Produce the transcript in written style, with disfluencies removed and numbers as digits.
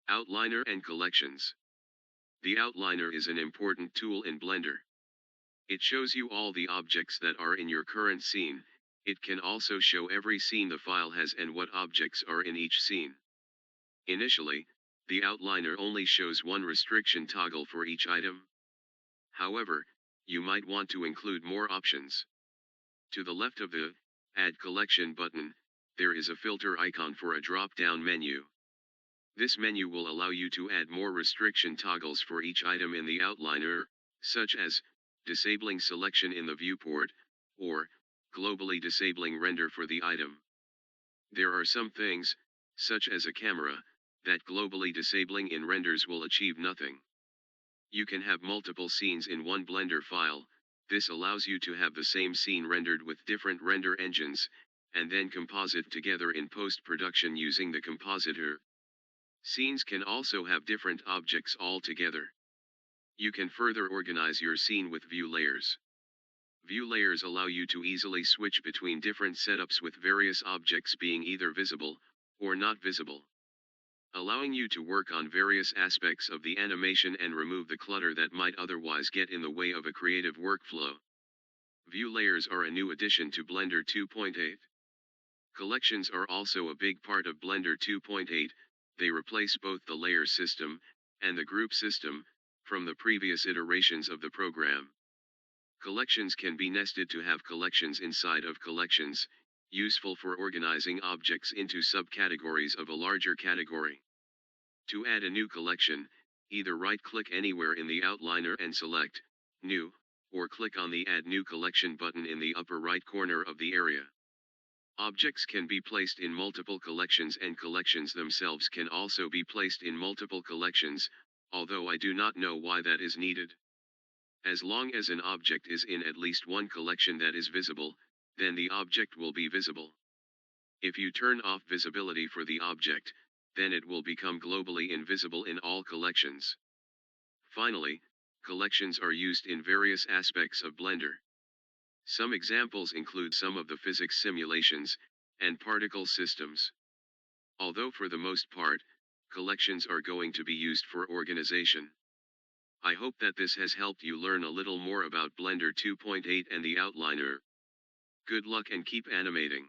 Outliner and collections. The outliner is an important tool in Blender. It shows you all the objects that are in your current scene. It can also show every scene the file has and what objects are in each scene. Initially, the outliner only shows one restriction toggle for each item. However, you might want to include more options. To the left of the Add Collection button, there is a filter icon for a drop-down menu. This menu will allow you to add more restriction toggles for each item in the outliner, such as disabling selection in the viewport, or globally disabling render for the item. There are some things, such as a camera, that globally disabling in renders will achieve nothing. You can have multiple scenes in one Blender file. This allows you to have the same scene rendered with different render engines, and then composite together in post-production using the compositor. Scenes can also have different objects all together. You can further organize your scene with view layers. View layers allow you to easily switch between different setups with various objects being either visible, or not visible, allowing you to work on various aspects of the animation and remove the clutter that might otherwise get in the way of a creative workflow. View layers are a new addition to Blender 2.8. Collections are also a big part of Blender 2.8. They replace both the layer system and the group system from the previous iterations of the program. Collections can be nested to have collections inside of collections, useful for organizing objects into subcategories of a larger category. To add a new collection, either right-click anywhere in the outliner and select New, or click on the Add New Collection button in the upper right corner of the area. Objects can be placed in multiple collections and collections themselves can also be placed in multiple collections, although I do not know why that is needed. As long as an object is in at least one collection that is visible, then the object will be visible. If you turn off visibility for the object, then it will become globally invisible in all collections. Finally, collections are used in various aspects of Blender. Some examples include some of the physics simulations and particle systems. Although for the most part, collections are going to be used for organization. I hope that this has helped you learn a little more about Blender 2.8 and the outliner. Good luck and keep animating.